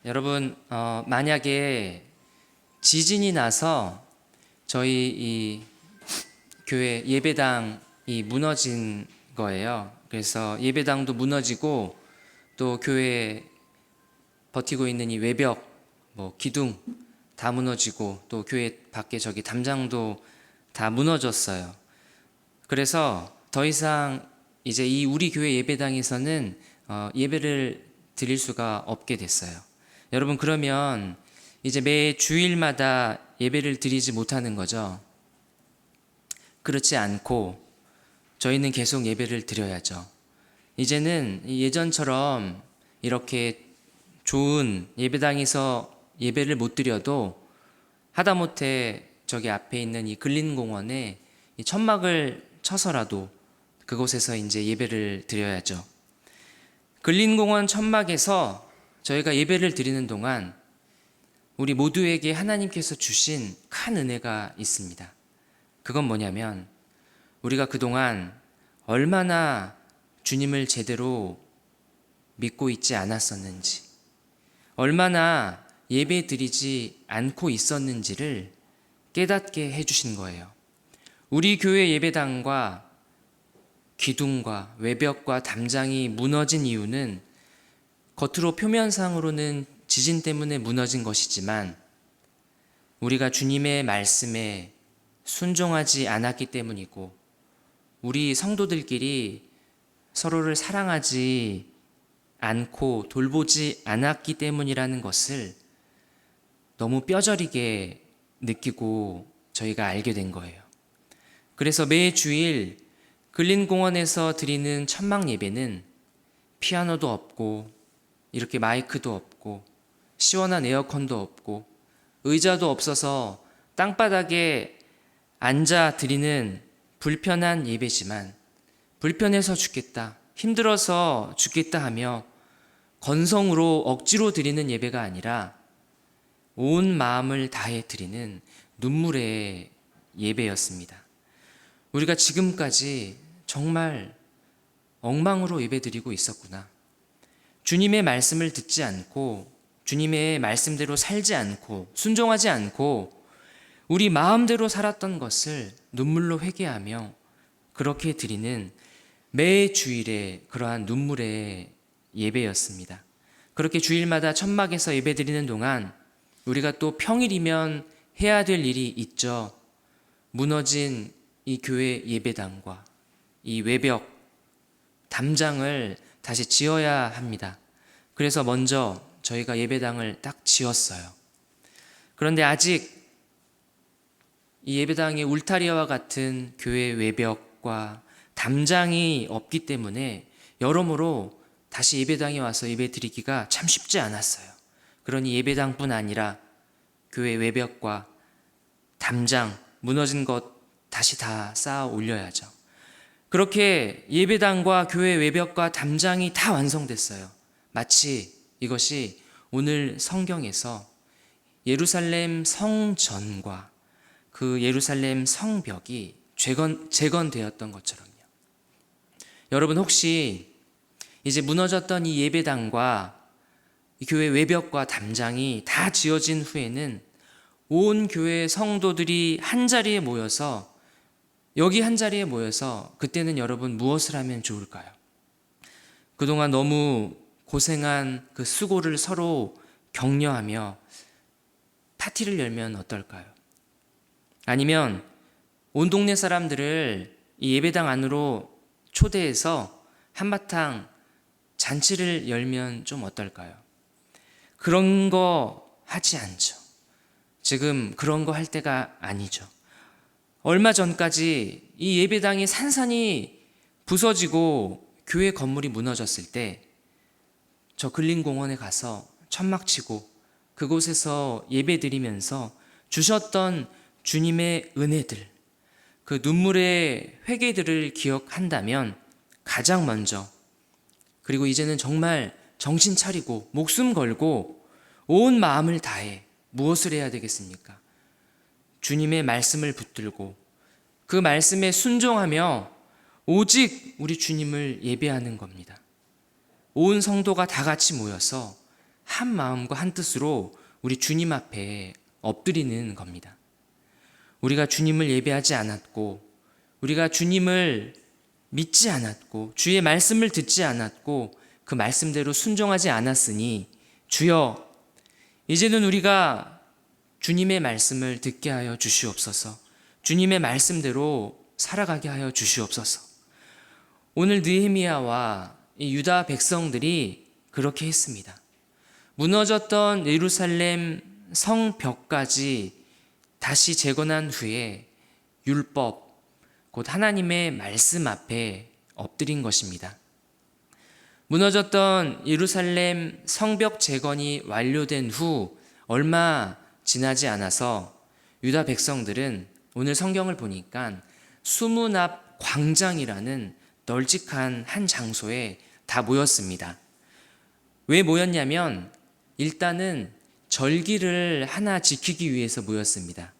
여러분, 만약에 지진이 나서 저희 이 교회 예배당이 무너진 거예요. 그래서 예배당도 무너지고 또 교회에 버티고 있는 이 외벽, 기둥 다 무너지고 또 교회 밖에 저기 담장도 다 무너졌어요. 그래서 더 이상 이제 이 우리 교회 예배당에서는 예배를 드릴 수가 없게 됐어요. 여러분, 그러면 이제 매 주일마다 예배를 드리지 못하는 거죠. 그렇지 않고 저희는 계속 예배를 드려야죠. 이제는 예전처럼 이렇게 좋은 예배당에서 예배를 못 드려도 하다못해 저기 앞에 있는 이 근린공원에 이 천막을 쳐서라도 그곳에서 이제 예배를 드려야죠. 근린공원 천막에서 저희가 예배를 드리는 동안 우리 모두에게 하나님께서 주신 큰 은혜가 있습니다. 그건 뭐냐면 우리가 그동안 얼마나 주님을 제대로 믿고 있지 않았었는지, 얼마나 예배 드리지 않고 있었는지를 깨닫게 해주신 거예요. 우리 교회 예배당과 기둥과 외벽과 담장이 무너진 이유는 겉으로 표면상으로는 지진 때문에 무너진 것이지만 우리가 주님의 말씀에 순종하지 않았기 때문이고 우리 성도들끼리 서로를 사랑하지 않고 돌보지 않았기 때문이라는 것을 너무 뼈저리게 느끼고 저희가 알게 된 거예요. 그래서 매 주일 근린공원에서 드리는 천막 예배는 피아노도 없고 이렇게 마이크도 없고 시원한 에어컨도 없고 의자도 없어서 땅바닥에 앉아 드리는 불편한 예배지만 불편해서 죽겠다, 힘들어서 죽겠다 하며 건성으로 억지로 드리는 예배가 아니라 온 마음을 다해 드리는 눈물의 예배였습니다. 우리가 지금까지 정말 엉망으로 예배드리고 있었구나. 주님의 말씀을 듣지 않고 주님의 말씀대로 살지 않고 순종하지 않고 우리 마음대로 살았던 것을 눈물로 회개하며 그렇게 드리는 매 주일의 그러한 눈물의 예배였습니다. 그렇게 주일마다 천막에서 예배 드리는 동안 우리가 또 평일이면 해야 될 일이 있죠. 무너진 이 교회 예배당과 이 외벽, 담장을 다시 지어야 합니다. 그래서 먼저 저희가 예배당을 딱 지었어요. 그런데 아직 이 예배당의 울타리와 같은 교회 외벽과 담장이 없기 때문에 여러모로 다시 예배당에 와서 예배 드리기가 참 쉽지 않았어요. 그러니 예배당뿐 아니라 교회 외벽과 담장 무너진 것 다시 다 쌓아 올려야죠. 그렇게 예배당과 교회 외벽과 담장이 다 완성됐어요. 마치 이것이 오늘 성경에서 예루살렘 성전과 그 예루살렘 성벽이 재건되었던 것처럼요. 여러분, 혹시 이제 무너졌던 이 예배당과 이 교회 외벽과 담장이 다 지어진 후에는 온 교회 성도들이 한자리에 모여서 여기 한자리에 모여서 그때는 여러분 무엇을 하면 좋을까요? 그동안 너무 고생한 그 수고를 서로 격려하며 파티를 열면 어떨까요? 아니면 온 동네 사람들을 이 예배당 안으로 초대해서 한바탕 잔치를 열면 좀 어떨까요? 그런 거 하지 않죠. 지금 그런 거 할 때가 아니죠. 얼마 전까지 이 예배당이 산산이 부서지고 교회 건물이 무너졌을 때 저 근린공원에 가서 천막 치고 그곳에서 예배 드리면서 주셨던 주님의 은혜들, 그 눈물의 회개들을 기억한다면 가장 먼저, 그리고 이제는 정말 정신 차리고 목숨 걸고 온 마음을 다해 무엇을 해야 되겠습니까? 주님의 말씀을 붙들고 그 말씀에 순종하며 오직 우리 주님을 예배하는 겁니다. 온 성도가 다 같이 모여서 한 마음과 한 뜻으로 우리 주님 앞에 엎드리는 겁니다. 우리가 주님을 예배하지 않았고, 우리가 주님을 믿지 않았고, 주의 말씀을 듣지 않았고, 그 말씀대로 순종하지 않았으니 주여, 이제는 우리가 주님의 말씀을 듣게 하여 주시옵소서. 주님의 말씀대로 살아가게 하여 주시옵소서. 오늘 느헤미야와 이 유다 백성들이 그렇게 했습니다. 무너졌던 예루살렘 성벽까지 다시 재건한 후에 율법, 곧 하나님의 말씀 앞에 엎드린 것입니다. 무너졌던 예루살렘 성벽 재건이 완료된 후 얼마 지나지 않아서 유다 백성들은 오늘 성경을 보니까 수문 앞 광장이라는 널찍한 한 장소에 다 모였습니다. 왜 모였냐면 일단은 절기를 하나 지키기 위해서 모였습니다.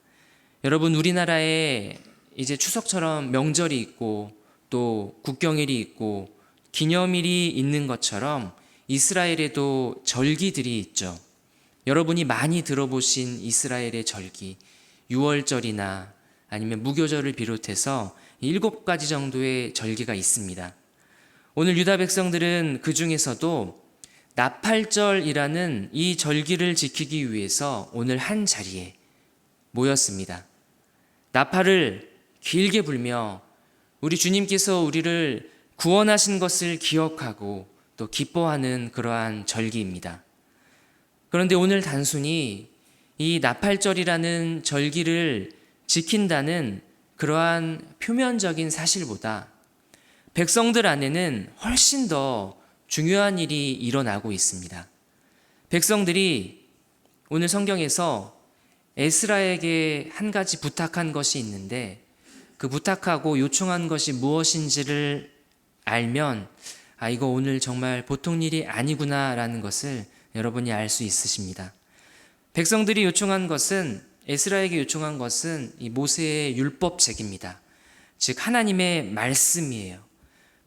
여러분, 우리나라에 이제 추석처럼 명절이 있고 또 국경일이 있고 기념일이 있는 것처럼 이스라엘에도 절기들이 있죠. 여러분이 많이 들어보신 이스라엘의 절기, 유월절이나 아니면 무교절을 비롯해서 7가지 정도의 절기가 있습니다. 오늘 유다 백성들은 그 중에서도 나팔절이라는 이 절기를 지키기 위해서 오늘 한 자리에 모였습니다. 나팔을 길게 불며 우리 주님께서 우리를 구원하신 것을 기억하고 또 기뻐하는 그러한 절기입니다. 그런데 오늘 단순히 이 나팔절이라는 절기를 지킨다는 그러한 표면적인 사실보다 백성들 안에는 훨씬 더 중요한 일이 일어나고 있습니다. 백성들이 오늘 성경에서 에스라에게 한 가지 부탁한 것이 있는데 그 부탁하고 요청한 것이 무엇인지를 알면 이거 오늘 정말 보통 일이 아니구나라는 것을 여러분이 알 수 있으십니다. 백성들이 요청한 것은 에스라에게 요청한 것은 이 모세의 율법책입니다. 즉 하나님의 말씀이에요.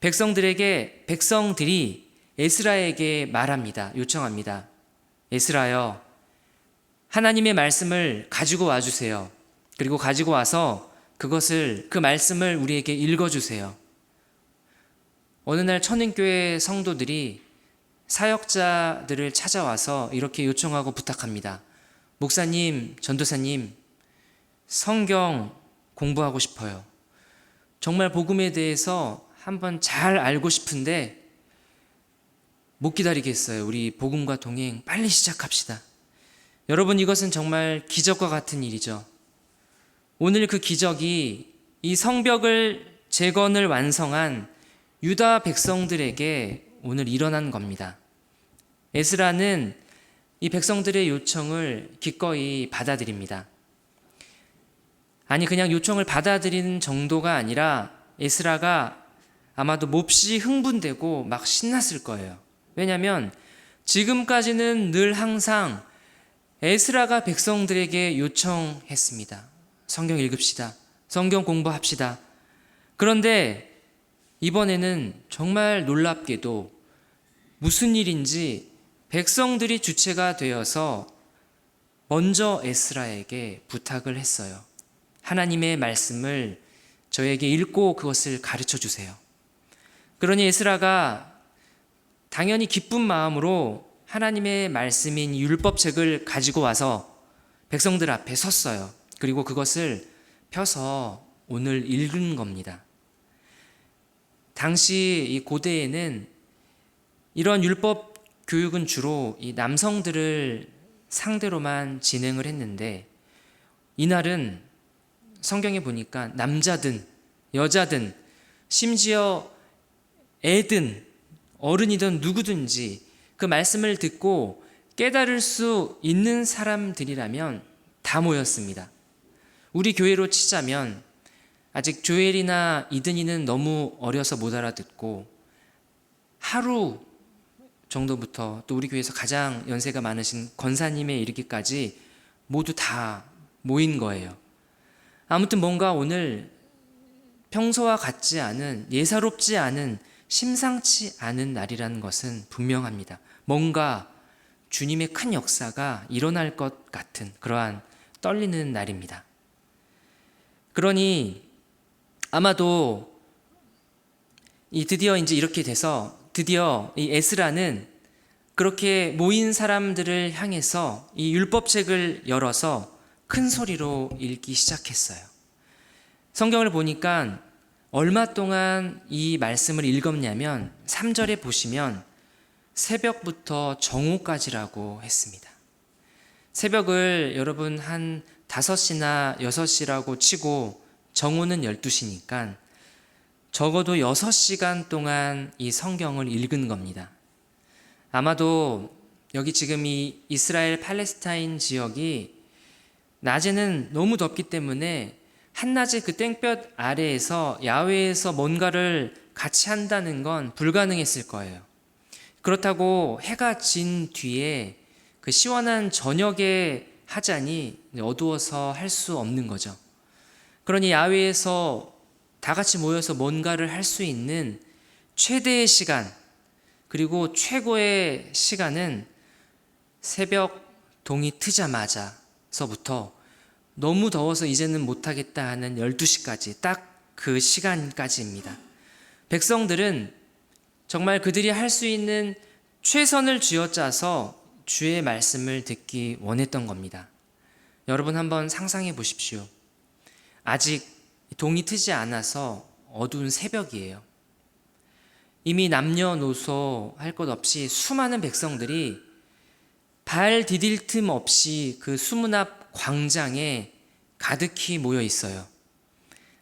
백성들이 에스라에게 말합니다. 요청합니다. 에스라여, 하나님의 말씀을 가지고 와주세요. 그리고 가지고 와서 그 말씀을 우리에게 읽어주세요. 어느 날 천인교회 성도들이 사역자들을 찾아와서 이렇게 요청하고 부탁합니다. 목사님, 전도사님, 성경 공부하고 싶어요. 정말 복음에 대해서 한번 잘 알고 싶은데 못 기다리겠어요. 우리 복음과 동행 빨리 시작합시다. 여러분, 이것은 정말 기적과 같은 일이죠. 오늘 그 기적이 이 성벽을 재건을 완성한 유다 백성들에게 오늘 일어난 겁니다. 에스라는 이 백성들의 요청을 기꺼이 받아들입니다. 아니, 그냥 요청을 받아들이는 정도가 아니라 에스라가 아마도 몹시 흥분되고 막 신났을 거예요. 왜냐하면 지금까지는 늘 항상 에스라가 백성들에게 요청했습니다. 성경 읽읍시다. 성경 공부합시다. 그런데 이번에는 정말 놀랍게도 무슨 일인지 백성들이 주체가 되어서 먼저 에스라에게 부탁을 했어요. 하나님의 말씀을 저에게 읽고 그것을 가르쳐 주세요. 그러니 에스라가 당연히 기쁜 마음으로 하나님의 말씀인 율법책을 가지고 와서 백성들 앞에 섰어요. 그리고 그것을 펴서 오늘 읽은 겁니다. 당시 이 고대에는 이런 율법 교육은 주로 이 남성들을 상대로만 진행을 했는데 이날은 성경에 보니까 남자든 여자든 심지어 애든 어른이든 누구든지 그 말씀을 듣고 깨달을 수 있는 사람들이라면 다 모였습니다. 우리 교회로 치자면 아직 조엘이나 이든이는 너무 어려서 못 알아듣고 하루 정도부터 또 우리 교회에서 가장 연세가 많으신 권사님에 이르기까지 모두 다 모인 거예요. 아무튼 뭔가 오늘 평소와 같지 않은, 예사롭지 않은, 심상치 않은 날이라는 것은 분명합니다. 뭔가 주님의 큰 역사가 일어날 것 같은 그러한 떨리는 날입니다. 그러니 아마도 드디어 이제 이렇게 돼서 드디어 이 에스라는 그렇게 모인 사람들을 향해서 이 율법책을 열어서 큰 소리로 읽기 시작했어요. 성경을 보니까 얼마 동안 이 말씀을 읽었냐면 3절에 보시면 새벽부터 정오까지라고 했습니다. 새벽을 여러분 한 5시나 6시라고 치고 정오는 12시니까 적어도 6시간 동안 이 성경을 읽은 겁니다. 아마도 여기 지금 이 이스라엘 팔레스타인 지역이 낮에는 너무 덥기 때문에 한낮에 그 땡볕 아래에서 야외에서 뭔가를 같이 한다는 건 불가능했을 거예요. 그렇다고 해가 진 뒤에 그 시원한 저녁에 하자니 어두워서 할 수 없는 거죠. 그러니 야외에서 다 같이 모여서 뭔가를 할 수 있는 최대의 시간, 그리고 최고의 시간은 새벽 동이 트자마자서부터 너무 더워서 이제는 못하겠다 하는 12시까지 딱 그 시간까지입니다. 백성들은 정말 그들이 할 수 있는 최선을 쥐어짜서 주의 말씀을 듣기 원했던 겁니다. 여러분 한번 상상해 보십시오. 아직 동이 트지 않아서 어두운 새벽이에요. 이미 남녀노소 할 것 없이 수많은 백성들이 발 디딜 틈 없이 그 수문 앞 광장에 가득히 모여 있어요.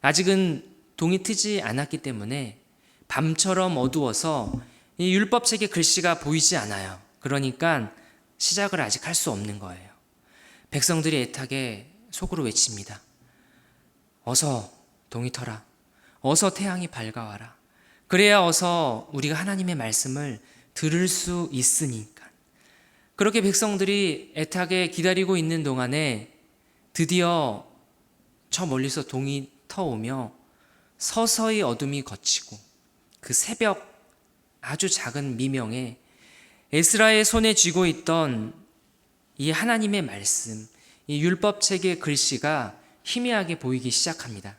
아직은 동이 트지 않았기 때문에 밤처럼 어두워서 이 율법책의 글씨가 보이지 않아요. 그러니까 시작을 아직 할 수 없는 거예요. 백성들이 애타게 속으로 외칩니다. 어서 동이 터라. 어서 태양이 밝아와라. 그래야 어서 우리가 하나님의 말씀을 들을 수 있으니까. 그렇게 백성들이 애타게 기다리고 있는 동안에 드디어 저 멀리서 동이 터오며 서서히 어둠이 걷히고 그 새벽 아주 작은 미명에 에스라의 손에 쥐고 있던 이 하나님의 말씀, 이 율법책의 글씨가 희미하게 보이기 시작합니다.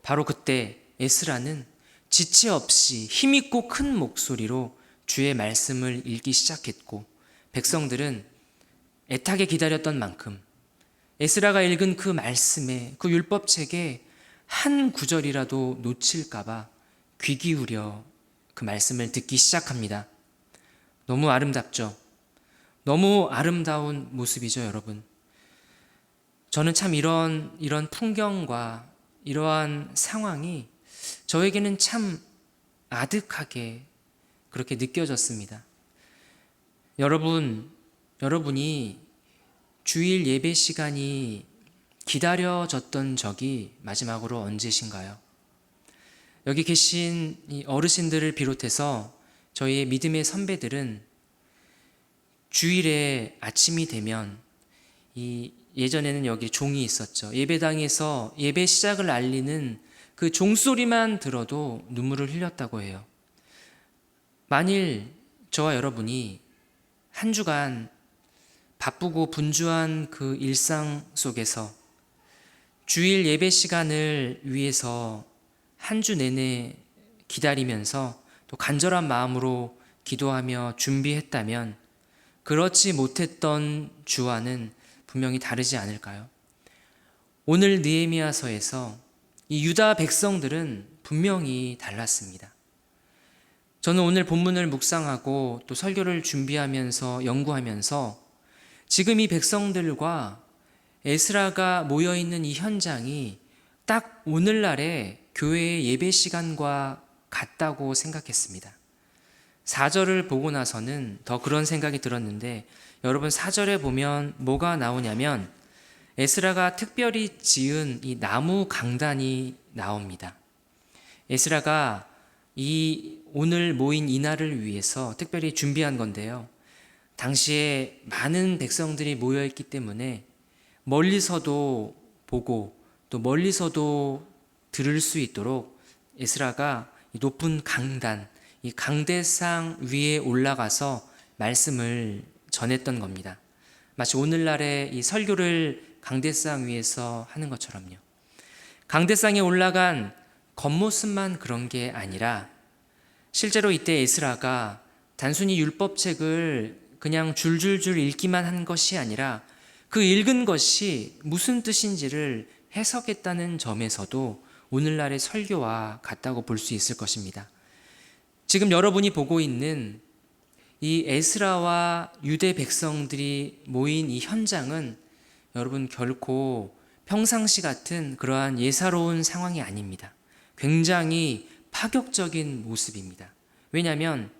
바로 그때 에스라는 지체 없이 힘있고 큰 목소리로 주의 말씀을 읽기 시작했고, 백성들은 애타게 기다렸던 만큼 에스라가 읽은 그 말씀에, 그 율법책에 한 구절이라도 놓칠까봐 귀 기울여 그 말씀을 듣기 시작합니다. 너무 아름답죠? 너무 아름다운 모습이죠, 여러분. 저는 참 이런 풍경과 이러한 상황이 저에게는 참 아득하게 그렇게 느껴졌습니다. 여러분이 주일 예배 시간이 기다려졌던 적이 마지막으로 언제신가요? 여기 계신 이 어르신들을 비롯해서 저희의 믿음의 선배들은 주일에 아침이 되면 예전에는 여기 종이 있었죠. 예배당에서 예배 시작을 알리는 그 종소리만 들어도 눈물을 흘렸다고 해요. 만일 저와 여러분이 한 주간 바쁘고 분주한 그 일상 속에서 주일 예배 시간을 위해서 한 주 내내 기다리면서 또 간절한 마음으로 기도하며 준비했다면 그렇지 못했던 주와는 분명히 다르지 않을까요? 오늘 느헤미야서에서 이 유다 백성들은 분명히 달랐습니다. 저는 오늘 본문을 묵상하고 또 설교를 준비하면서 연구하면서 지금 이 백성들과 에스라가 모여있는 이 현장이 딱 오늘날의 교회의 예배 시간과 같다고 생각했습니다. 4절을 보고 나서는 더 그런 생각이 들었는데, 여러분 4절에 보면 뭐가 나오냐면 에스라가 특별히 지은 이 나무 강단이 나옵니다. 에스라가 이 오늘 모인 이날을 위해서 특별히 준비한 건데요. 당시에 많은 백성들이 모여있기 때문에 멀리서도 보고 또 멀리서도 들을 수 있도록 에스라가 높은 강단, 이 강대상 위에 올라가서 말씀을 전했던 겁니다. 마치 오늘날의 이 설교를 강대상 위에서 하는 것처럼요. 강대상에 올라간 겉모습만 그런 게 아니라 실제로 이때 에스라가 단순히 율법책을 그냥 줄줄줄 읽기만 한 것이 아니라 그 읽은 것이 무슨 뜻인지를 해석했다는 점에서도 오늘날의 설교와 같다고 볼 수 있을 것입니다. 지금 여러분이 보고 있는 이 에스라와 유대 백성들이 모인 이 현장은 여러분 결코 평상시 같은 그러한 예사로운 상황이 아닙니다. 굉장히 파격적인 모습입니다. 왜냐하면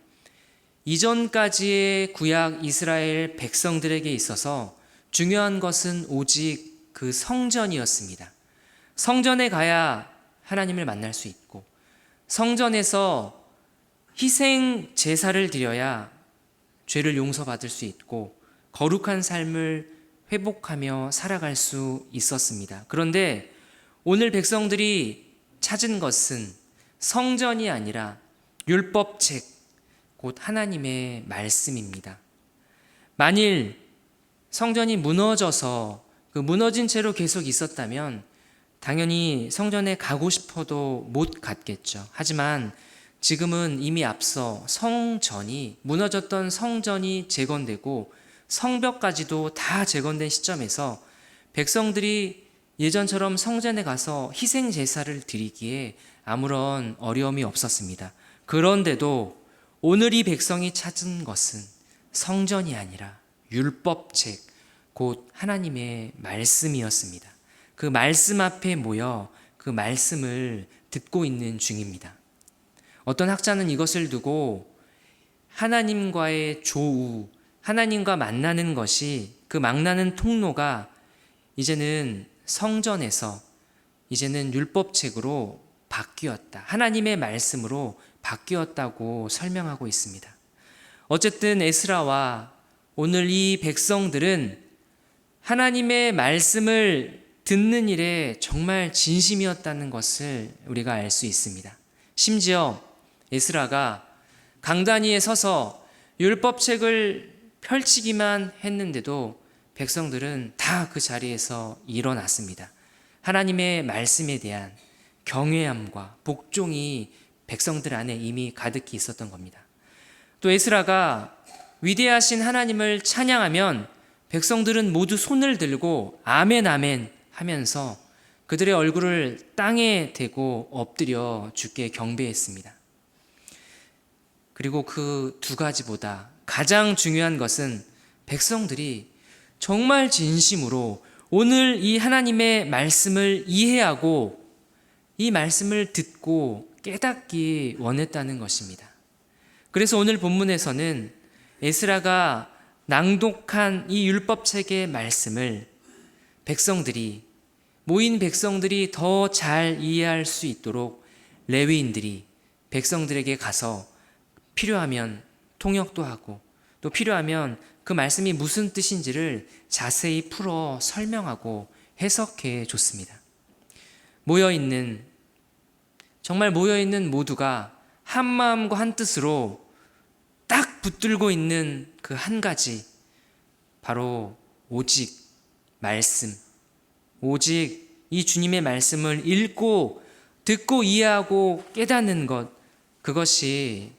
이전까지의 구약 이스라엘 백성들에게 있어서 중요한 것은 오직 그 성전이었습니다. 성전에 가야 하나님을 만날 수 있고 성전에서 희생 제사를 드려야 죄를 용서받을 수 있고 거룩한 삶을 회복하며 살아갈 수 있었습니다. 그런데 오늘 백성들이 찾은 것은 성전이 아니라 율법책, 곧 하나님의 말씀입니다. 만일 성전이 무너져서 그 무너진 채로 계속 있었다면 당연히 성전에 가고 싶어도 못 갔겠죠. 하지만 지금은 이미 앞서 성전이 무너졌던 성전이 재건되고 성벽까지도 다 재건된 시점에서 백성들이 예전처럼 성전에 가서 희생 제사를 드리기에 아무런 어려움이 없었습니다. 그런데도 오늘 이 백성이 찾은 것은 성전이 아니라 율법책, 곧 하나님의 말씀이었습니다. 그 말씀 앞에 모여 그 말씀을 듣고 있는 중입니다. 어떤 학자는 이것을 두고 하나님과의 조우, 하나님과 만나는 것이 그 만나는 통로가 이제는 성전에서 이제는 율법책으로 바뀌었다. 하나님의 말씀으로 바뀌었다고 설명하고 있습니다. 어쨌든 에스라와 오늘 이 백성들은 하나님의 말씀을 듣는 일에 정말 진심이었다는 것을 우리가 알 수 있습니다. 심지어 에스라가 강단 위에 서서 율법책을 펼치기만 했는데도 백성들은 다 그 자리에서 일어났습니다. 하나님의 말씀에 대한 경외함과 복종이 백성들 안에 이미 가득히 있었던 겁니다. 또 에스라가 위대하신 하나님을 찬양하면 백성들은 모두 손을 들고 아멘 아멘 하면서 그들의 얼굴을 땅에 대고 엎드려 주께 경배했습니다. 그리고 그 두 가지보다 가장 중요한 것은 백성들이 정말 진심으로 오늘 이 하나님의 말씀을 이해하고 이 말씀을 듣고 깨닫기 원했다는 것입니다. 그래서 오늘 본문에서는 에스라가 낭독한 이 율법책의 말씀을 모인 백성들이 더 잘 이해할 수 있도록 레위인들이 백성들에게 가서 필요하면 통역도 하고 또 필요하면 그 말씀이 무슨 뜻인지를 자세히 풀어 설명하고 해석해 줬습니다. 정말 모여있는 모두가 한 마음과 한 뜻으로 딱 붙들고 있는 그 한 가지, 바로 오직 말씀, 오직 이 주님의 말씀을 읽고 듣고 이해하고 깨닫는 것, 그것이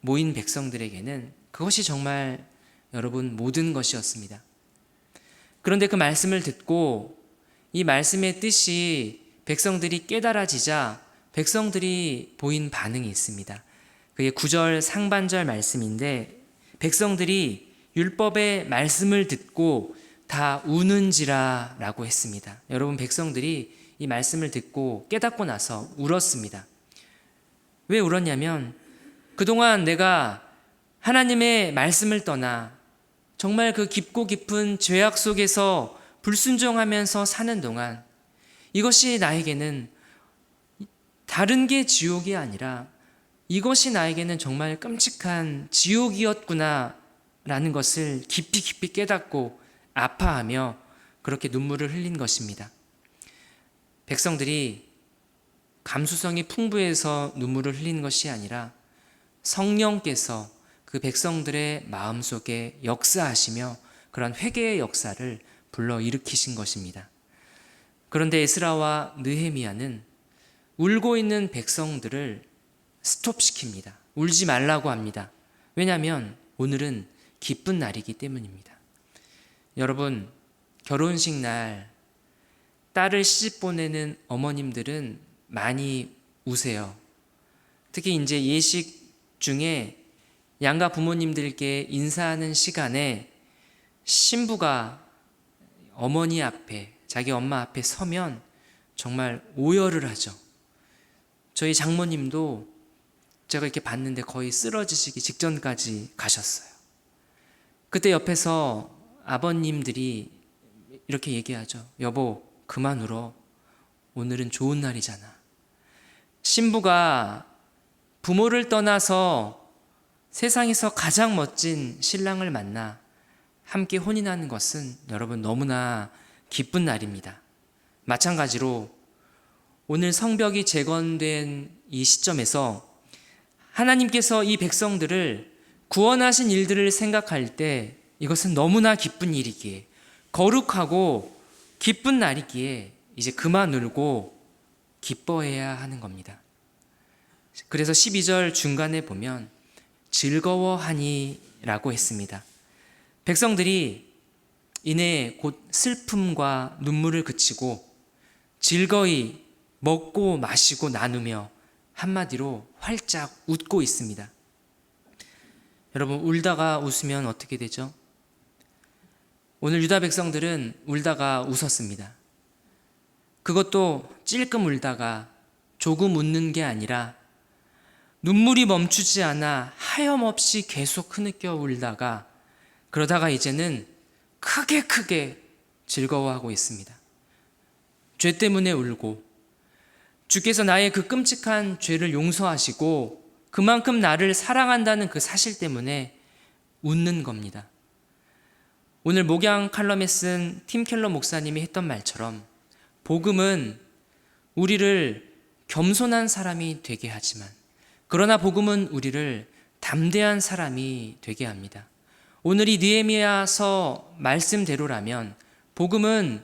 모인 백성들에게는 그것이 정말 여러분 모든 것이었습니다. 그런데 그 말씀을 듣고 이 말씀의 뜻이 백성들이 깨달아지자 백성들이 보인 반응이 있습니다. 그게 9절 상반절 말씀인데 백성들이 율법의 말씀을 듣고 다 우는지라 라고 했습니다. 여러분, 백성들이 이 말씀을 듣고 깨닫고 나서 울었습니다. 왜 울었냐면 그동안 내가 하나님의 말씀을 떠나 정말 그 깊고 깊은 죄악 속에서 불순종하면서 사는 동안 이것이 나에게는 다른 게 지옥이 아니라 이것이 나에게는 정말 끔찍한 지옥이었구나 라는 것을 깊이 깊이 깨닫고 아파하며 그렇게 눈물을 흘린 것입니다. 백성들이 감수성이 풍부해서 눈물을 흘린 것이 아니라 성령께서 그 백성들의 마음속에 역사하시며 그런 회개의 역사를 불러일으키신 것입니다. 그런데 에스라와 느헤미야는 울고 있는 백성들을 스톱시킵니다. 울지 말라고 합니다. 왜냐하면 오늘은 기쁜 날이기 때문입니다. 여러분, 결혼식 날 딸을 시집 보내는 어머님들은 많이 우세요. 특히 이제 예식 중에 양가 부모님들께 인사하는 시간에 신부가 어머니 앞에, 자기 엄마 앞에 서면 정말 오열을 하죠. 저희 장모님도 제가 이렇게 봤는데 거의 쓰러지시기 직전까지 가셨어요. 그때 옆에서 아버님들이 이렇게 얘기하죠. 여보, 그만 울어. 오늘은 좋은 날이잖아. 신부가 부모를 떠나서 세상에서 가장 멋진 신랑을 만나 함께 혼인하는 것은 여러분 너무나 기쁜 날입니다. 마찬가지로 오늘 성벽이 재건된 이 시점에서 하나님께서 이 백성들을 구원하신 일들을 생각할 때 이것은 너무나 기쁜 일이기에, 거룩하고 기쁜 날이기에 이제 그만 울고 기뻐해야 하는 겁니다. 그래서 12절 중간에 보면 즐거워하니 라고 했습니다. 백성들이 이내 곧 슬픔과 눈물을 그치고 즐거이 먹고 마시고 나누며 한마디로 활짝 웃고 있습니다. 여러분, 울다가 웃으면 어떻게 되죠? 오늘 유다 백성들은 울다가 웃었습니다. 그것도 찔끔 울다가 조금 웃는 게 아니라 눈물이 멈추지 않아 하염없이 계속 흐느껴 울다가 그러다가 이제는 크게 즐거워하고 있습니다. 죄 때문에 울고 주께서 나의 그 끔찍한 죄를 용서하시고 그만큼 나를 사랑한다는 그 사실 때문에 웃는 겁니다. 오늘 목양 칼럼에 쓴 팀 켈러 목사님이 했던 말처럼 복음은 우리를 겸손한 사람이 되게 하지만, 그러나 복음은 우리를 담대한 사람이 되게 합니다. 오늘 이 느헤미야서 말씀대로라면 복음은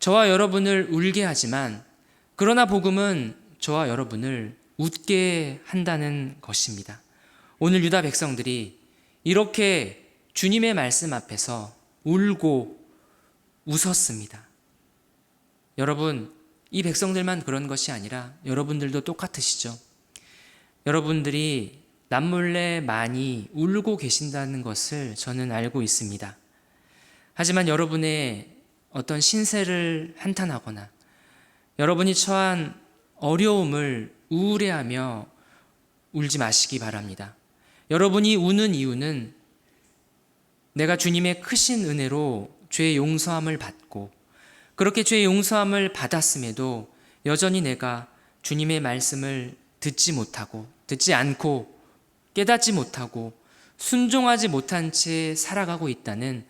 저와 여러분을 울게 하지만, 그러나 복음은 저와 여러분을 웃게 한다는 것입니다. 오늘 유다 백성들이 이렇게 주님의 말씀 앞에서 울고 웃었습니다. 여러분, 이 백성들만 그런 것이 아니라 여러분들도 똑같으시죠? 여러분들이 남몰래 많이 울고 계신다는 것을 저는 알고 있습니다. 하지만 여러분의 어떤 신세를 한탄하거나 여러분이 처한 어려움을 우울해하며 울지 마시기 바랍니다. 여러분이 우는 이유는 내가 주님의 크신 은혜로 죄의 용서함을 받고, 그렇게 죄의 용서함을 받았음에도 여전히 내가 주님의 말씀을 듣지 않고 깨닫지 못하고 순종하지 못한 채 살아가고 있다는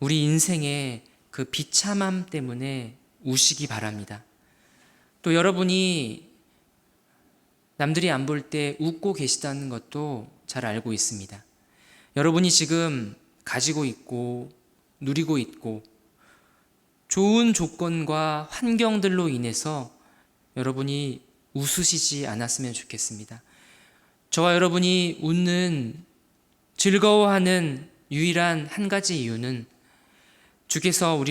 우리 인생의 그 비참함 때문에 우시기 바랍니다. 또 여러분이 남들이 안 볼 때 웃고 계시다는 것도 잘 알고 있습니다. 여러분이 지금 가지고 있고 누리고 있고 좋은 조건과 환경들로 인해서 여러분이 웃으시지 않았으면 좋겠습니다. 저와 여러분이 웃는, 즐거워하는 유일한 한 가지 이유는 주께서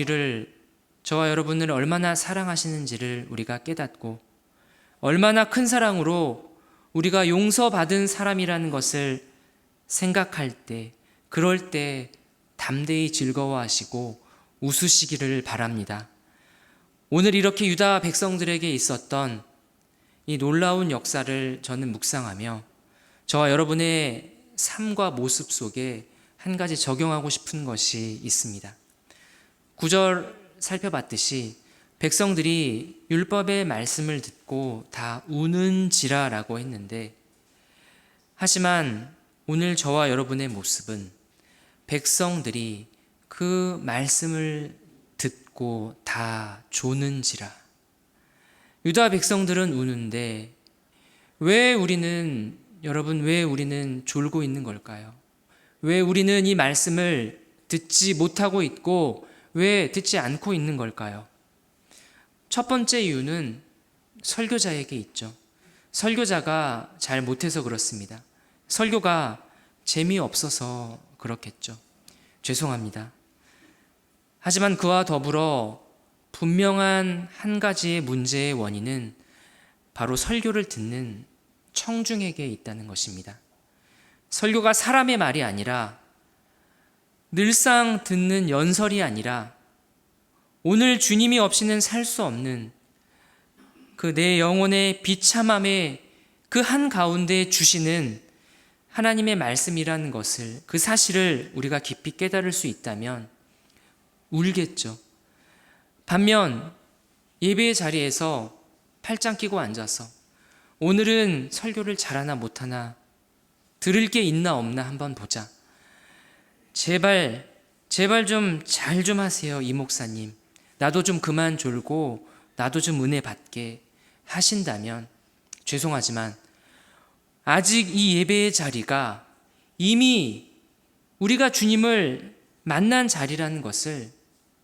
저와 여러분을 얼마나 사랑하시는지를 우리가 깨닫고, 얼마나 큰 사랑으로 우리가 용서받은 사람이라는 것을 생각할 때, 그럴 때 담대히 즐거워하시고 웃으시기를 바랍니다. 오늘 이렇게 유다 백성들에게 있었던 이 놀라운 역사를 저는 묵상하며 저와 여러분의 삶과 모습 속에 한 가지 적용하고 싶은 것이 있습니다. 9절 살펴봤듯이 백성들이 율법의 말씀을 듣고 다 우는지라라고 했는데, 하지만 오늘 저와 여러분의 모습은 백성들이 그 말씀을 듣고 다 조는지라. 유다 백성들은 우는데 왜 우리는 여러분, 왜 우리는 졸고 있는 걸까요? 왜 우리는 이 말씀을 듣지 못하고 있고 왜 듣지 않고 있는 걸까요? 첫 번째 이유는 설교자에게 있죠. 설교자가 잘 못해서 그렇습니다. 설교가 재미없어서 그렇겠죠. 죄송합니다. 하지만 그와 더불어 분명한 한 가지의 문제의 원인은 바로 설교를 듣는 청중에게 있다는 것입니다. 설교가 사람의 말이 아니라 늘상 듣는 연설이 아니라 오늘 주님이 없이는 살 수 없는 그 내 영혼의 비참함의 그 한가운데 주시는 하나님의 말씀이라는 것을, 그 사실을 우리가 깊이 깨달을 수 있다면 울겠죠. 반면 예배의 자리에서 팔짱 끼고 앉아서 오늘은 설교를 잘하나 못하나, 들을 게 있나 없나 한번 보자, 제발 좀 잘 좀 하세요 이 목사님, 나도 좀 그만 졸고 나도 좀 은혜 받게 하신다면 죄송하지만 아직 이 예배의 자리가 이미 우리가 주님을 만난 자리라는 것을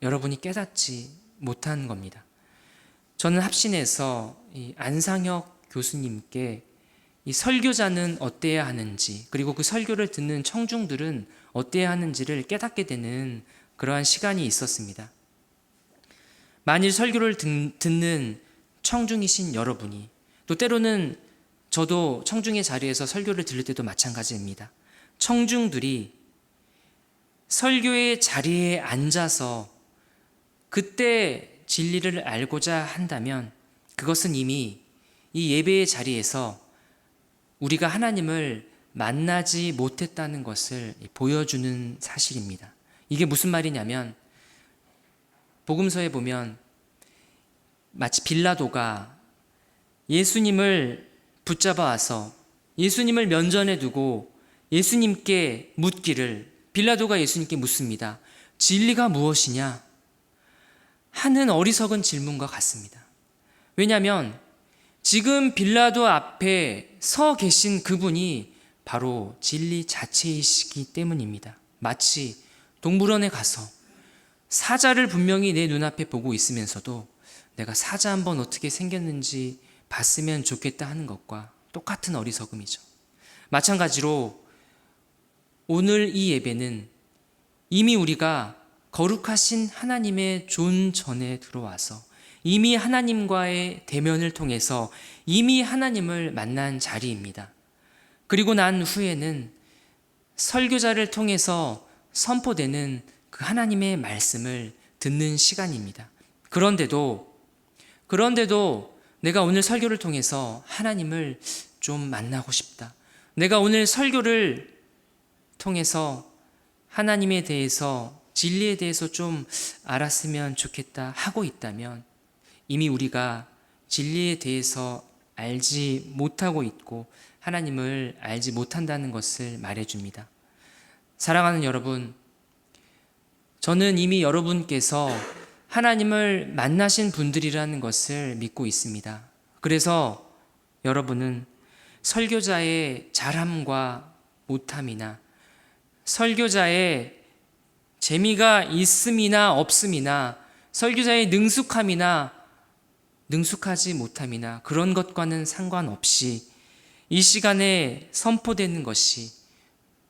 여러분이 깨닫지 못한 겁니다. 저는 합신에서 이 안상혁 교수님께 이 설교자는 어때야 하는지, 그리고 그 설교를 듣는 청중들은 어때야 하는지를 깨닫게 되는 그러한 시간이 있었습니다. 만일 설교를 듣는 청중이신 여러분이, 또 때로는 저도 청중의 자리에서 설교를 들을 때도 마찬가지입니다. 청중들이 설교의 자리에 앉아서 그때 진리를 알고자 한다면 그것은 이미 이 예배의 자리에서 우리가 하나님을 만나지 못했다는 것을 보여주는 사실입니다. 이게 무슨 말이냐면, 복음서에 보면 마치 빌라도가 예수님을 붙잡아 와서 예수님을 면전에 두고 예수님께 묻기를, 빌라도가 예수님께 묻습니다. 진리가 무엇이냐? 하는 어리석은 질문과 같습니다. 왜냐하면 지금 빌라도 앞에 서 계신 그분이 바로 진리 자체이시기 때문입니다. 마치 동물원에 가서 사자를 분명히 내 눈앞에 보고 있으면서도 내가 사자 한번 어떻게 생겼는지 봤으면 좋겠다 하는 것과 똑같은 어리석음이죠. 마찬가지로 오늘 이 예배는 이미 우리가 거룩하신 하나님의 존 전에 들어와서 이미 하나님과의 대면을 통해서 이미 하나님을 만난 자리입니다. 그리고 난 후에는 설교자를 통해서 선포되는 그 하나님의 말씀을 듣는 시간입니다. 그런데도 내가 오늘 설교를 통해서 하나님을 좀 만나고 싶다, 내가 오늘 설교를 통해서 하나님에 대해서, 진리에 대해서 좀 알았으면 좋겠다 하고 있다면 이미 우리가 진리에 대해서 알지 못하고 있고 하나님을 알지 못한다는 것을 말해줍니다. 사랑하는 여러분, 저는 이미 여러분께서 하나님을 만나신 분들이라는 것을 믿고 있습니다. 그래서 여러분은 설교자의 잘함과 못함이나 설교자의 재미가 있음이나 없음이나 설교자의 능숙함이나 능숙하지 못함이나 그런 것과는 상관없이 이 시간에 선포되는 것이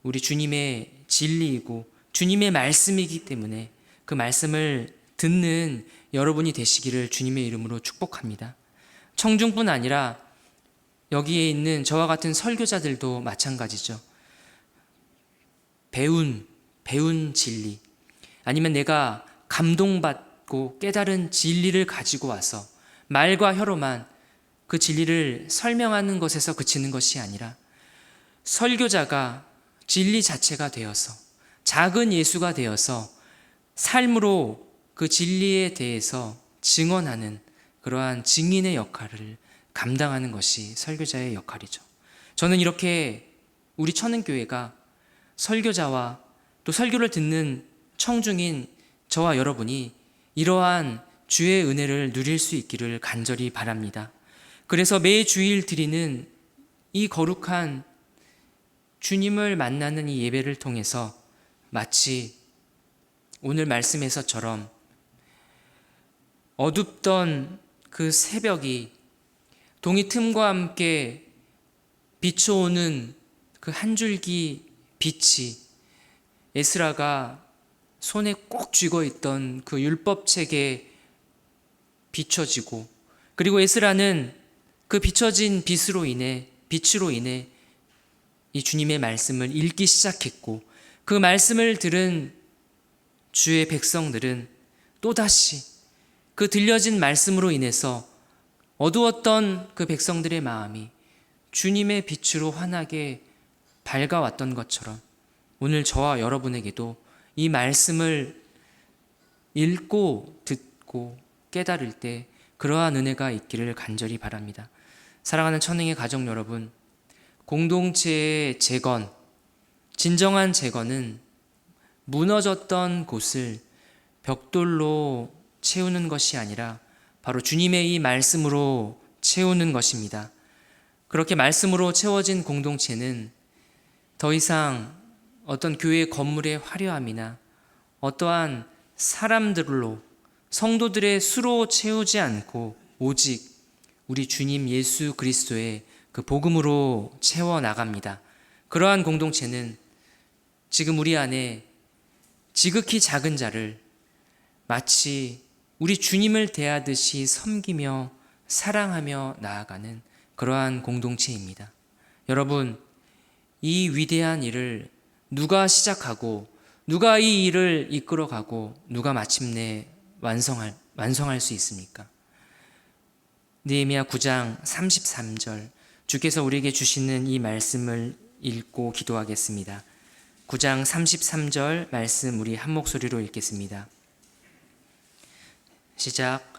우리 주님의 진리이고 주님의 말씀이기 때문에 그 말씀을 듣는 여러분이 되시기를 주님의 이름으로 축복합니다. 청중뿐 아니라 여기에 있는 저와 같은 설교자들도 마찬가지죠. 배운 진리, 아니면 내가 감동받고 깨달은 진리를 가지고 와서 말과 혀로만 그 진리를 설명하는 것에서 그치는 것이 아니라 설교자가 진리 자체가 되어서 작은 예수가 되어서 삶으로 그 진리에 대해서 증언하는 그러한 증인의 역할을 감당하는 것이 설교자의 역할이죠. 저는 이렇게 우리 천은교회가 설교자와 또 설교를 듣는 청중인 저와 여러분이 이러한 주의 은혜를 누릴 수 있기를 간절히 바랍니다. 그래서 매 주일 드리는 이 거룩한 주님을 만나는 이 예배를 통해서 마치 오늘 말씀에서처럼 어둡던 그 새벽이 동이 틈과 함께 비춰오는 그 한 줄기 빛이 에스라가 손에 꼭 쥐고 있던 그 율법책에 비춰지고, 그리고 에스라는 그 비춰진 빛으로 인해 이 주님의 말씀을 읽기 시작했고, 그 말씀을 들은 주의 백성들은 또다시 그 들려진 말씀으로 인해서 어두웠던 그 백성들의 마음이 주님의 빛으로 환하게 밝아왔던 것처럼 오늘 저와 여러분에게도 이 말씀을 읽고 듣고 깨달을 때 그러한 은혜가 있기를 간절히 바랍니다. 사랑하는 천행의 가족 여러분, 공동체의 재건, 진정한 재건은 무너졌던 곳을 벽돌로 채우는 것이 아니라 바로 주님의 이 말씀으로 채우는 것입니다. 그렇게 말씀으로 채워진 공동체는 더 이상 어떤 교회 건물의 화려함이나 어떠한 사람들로, 성도들의 수로 채우지 않고 오직 우리 주님 예수 그리스도의 그 복음으로 채워나갑니다. 그러한 공동체는 지금 우리 안에 지극히 작은 자를 마치 우리 주님을 대하듯이 섬기며 사랑하며 나아가는 그러한 공동체입니다. 여러분, 이 위대한 일을 누가 시작하고 누가 이 일을 이끌어가고 누가 마침내 완성할 수 있습니까? 느헤미야 9장 33절, 주께서 우리에게 주시는 이 말씀을 읽고 기도하겠습니다. 9장 33절 말씀 우리 한 목소리로 읽겠습니다. 시작.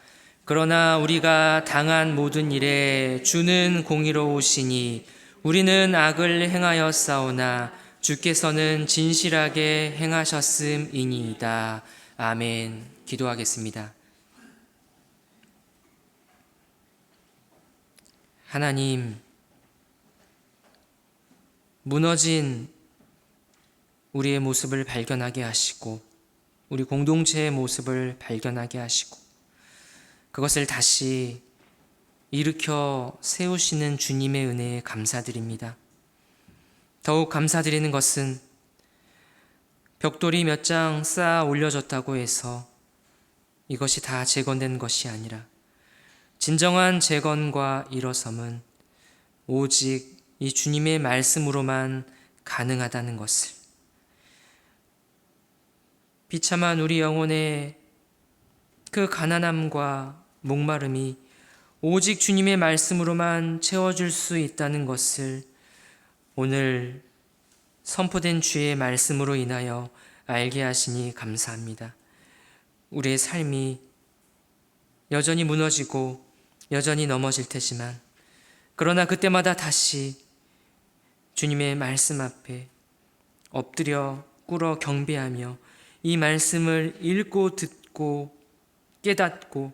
그러나 우리가 당한 모든 일에 주는 공의로우시니 우리는 악을 행하였사오나 주께서는 진실하게 행하셨음이니이다. 아멘. 기도하겠습니다. 하나님, 무너진 우리의 모습을 발견하게 하시고 우리 공동체의 모습을 발견하게 하시고 그것을 다시 일으켜 세우시는 주님의 은혜에 감사드립니다. 더욱 감사드리는 것은 벽돌이 몇 장 쌓아 올려졌다고 해서 이것이 다 재건된 것이 아니라 진정한 재건과 일어섬은 오직 이 주님의 말씀으로만 가능하다는 것을, 비참한 우리 영혼의 그 가난함과 목마름이 오직 주님의 말씀으로만 채워줄 수 있다는 것을 오늘 선포된 주의 말씀으로 인하여 알게 하시니 감사합니다. 우리의 삶이 여전히 무너지고 여전히 넘어질 테지만, 그러나 그때마다 다시 주님의 말씀 앞에 엎드려 꿇어 경배하며 이 말씀을 읽고 듣고 깨닫고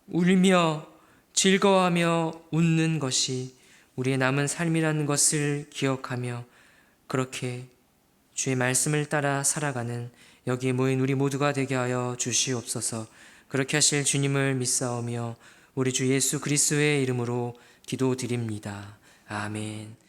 울며 즐거워하며 웃는 것이 우리의 남은 삶이라는 것을 기억하며 그렇게 주의 말씀을 따라 살아가는 여기에 모인 우리 모두가 되게 하여 주시옵소서. 그렇게 하실 주님을 믿사오며 우리 주 예수 그리스도의 이름으로 기도드립니다. 아멘.